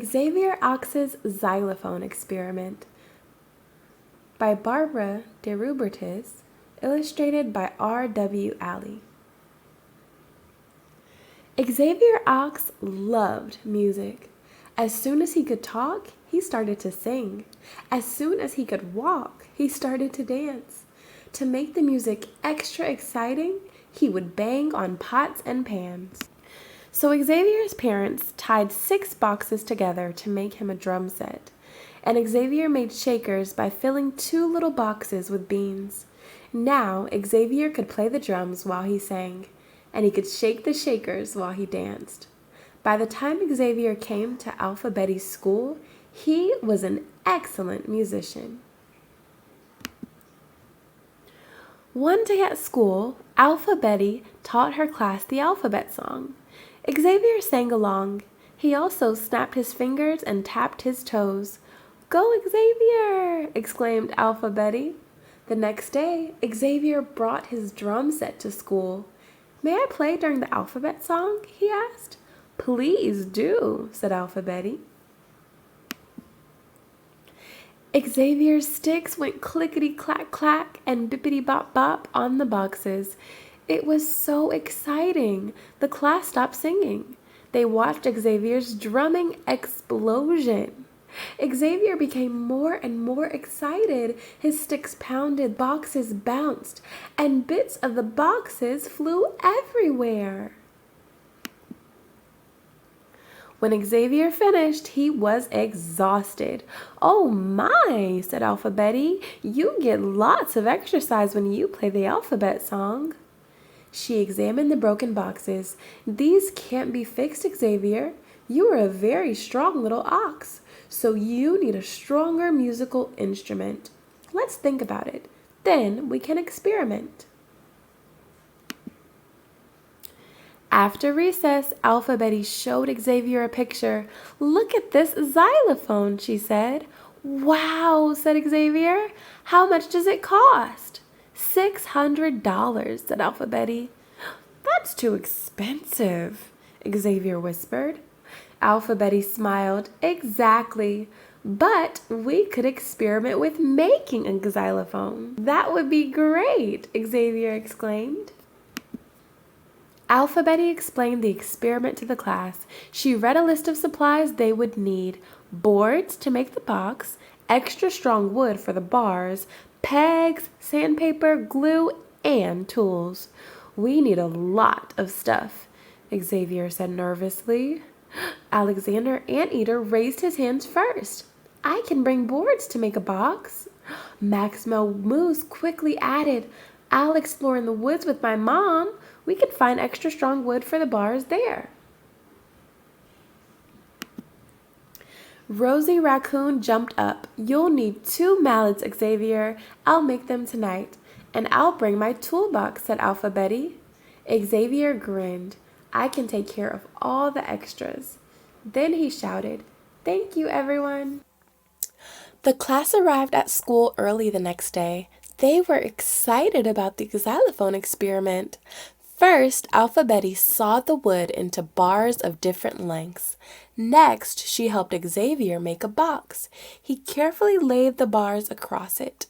Xavier Ox's Xylophone Experiment by Barbara deRubertis, illustrated by R.W. Alley. Xavier Ox loved music. As soon as he could talk, he started to sing. As soon as he could walk, he started to dance. To make the music extra exciting, he would bang on pots and pans. So Xavier's parents tied 6 boxes together to make him a drum set. And Xavier made shakers by filling 2 little boxes with beans. Now Xavier could play the drums while he sang, and he could shake the shakers while he danced. By the time Xavier came to Alpha Betty's school, he was an excellent musician. One day at school, Alpha Betty taught her class the alphabet song. Xavier sang along. He also snapped his fingers and tapped his toes. "Go, Xavier!" exclaimed Alpha Betty. The next day, Xavier brought his drum set to school. "May I play during the alphabet song?" he asked. "Please do," said Alpha Betty. Xavier's sticks went clickety-clack-clack and bippity-bop-bop on the boxes. It was so exciting. The class stopped singing. They watched Xavier's drumming explosion. Xavier became more and more excited. His sticks pounded, boxes bounced, and bits of the boxes flew everywhere. When Xavier finished, he was exhausted. "Oh my," said Alpha Betty, "you get lots of exercise when you play the alphabet song." She examined the broken boxes. "These can't be fixed, Xavier. You are a very strong little ox, so you need a stronger musical instrument. Let's think about it. Then we can experiment." After recess, Alpha Betty showed Xavier a picture. "Look at this xylophone," she said. "Wow," said Xavier. "How much does it cost?" $600, said Alpha Betty. "That's too expensive," Xavier whispered. Alpha Betty smiled. "Exactly. But we could experiment with making a xylophone." "That would be great," Xavier exclaimed. Alpha Betty explained the experiment to the class. She read a list of supplies they would need: boards to make the box, extra strong wood for the bars, pegs, sandpaper, glue, and tools. "We need a lot of stuff," Xavier said nervously. Alexander Anteater raised his hands first. "I can bring boards to make a box." Maximo Moose quickly added, "I'll explore in the woods with my mom. We can find extra strong wood for the bars there." Rosie Raccoon jumped up. "You'll need 2 mallets, Xavier. I'll make them tonight. And I'll bring my toolbox," said Alpha Betty. Xavier grinned. "I can take care of all the extras." Then he shouted, "Thank you, everyone." The class arrived at school early the next day. They were excited about the xylophone experiment. First, Alpha Betty sawed the wood into bars of different lengths. Next, she helped Xavier make a box. He carefully laid the bars across it.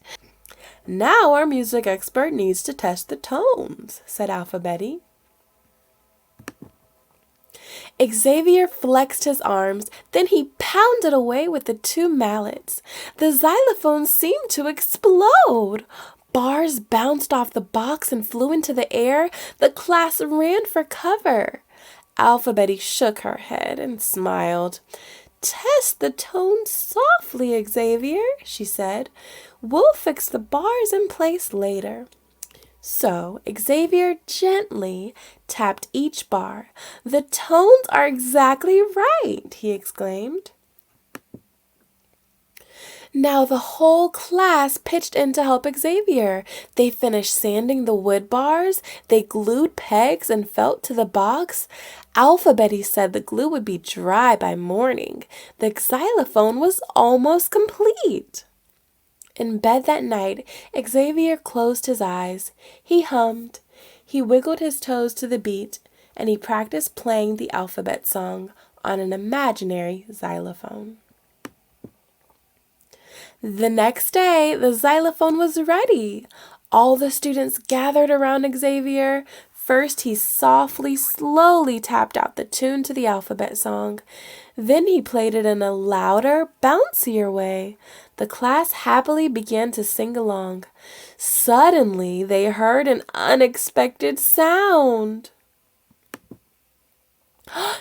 "Now our music expert needs to test the tones," said Alpha Betty. Xavier flexed his arms, then he pounded away with the 2 mallets. The xylophone seemed to explode. Bars bounced off the box and flew into the air. The class ran for cover. Alpha Betty shook her head and smiled. "Test the tone softly, Xavier," she said. "We'll fix the bars in place later." So Xavier gently tapped each bar. "The tones are exactly right," he exclaimed. Now the whole class pitched in to help Xavier. They finished sanding the wood bars, they glued pegs and felt to the box. Alpha Betty said the glue would be dry by morning. The xylophone was almost complete. In bed that night, Xavier closed his eyes. He hummed. He wiggled his toes to the beat, and he practiced playing the alphabet song on an imaginary xylophone. The next day, the xylophone was ready. All the students gathered around Xavier. First, he softly, slowly tapped out the tune to the alphabet song. Then he played it in a louder, bouncier way. The class happily began to sing along. Suddenly, they heard an unexpected sound.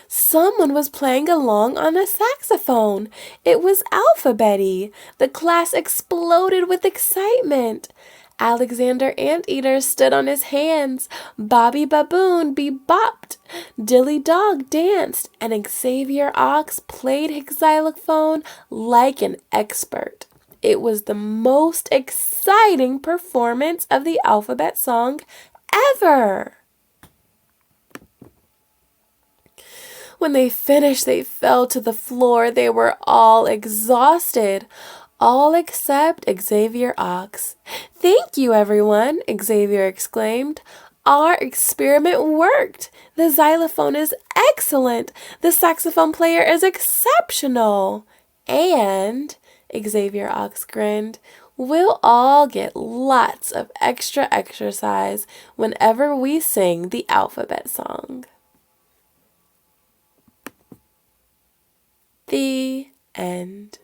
Someone was playing along on a saxophone. It was Alphabetty. The class exploded with excitement. Alexander Anteater stood on his hands. Bobby Baboon bebopped. Dilly Dog danced. And Xavier Ox played his xylophone like an expert. It was the most exciting performance of the alphabet song ever. When they finished, they fell to the floor. They were all exhausted, all except Xavier Ox. "Thank you, everyone," Xavier exclaimed. "Our experiment worked. The xylophone is excellent. The saxophone player is exceptional. And," Xavier Ox grinned, "we'll all get lots of extra exercise whenever we sing the alphabet song." The end.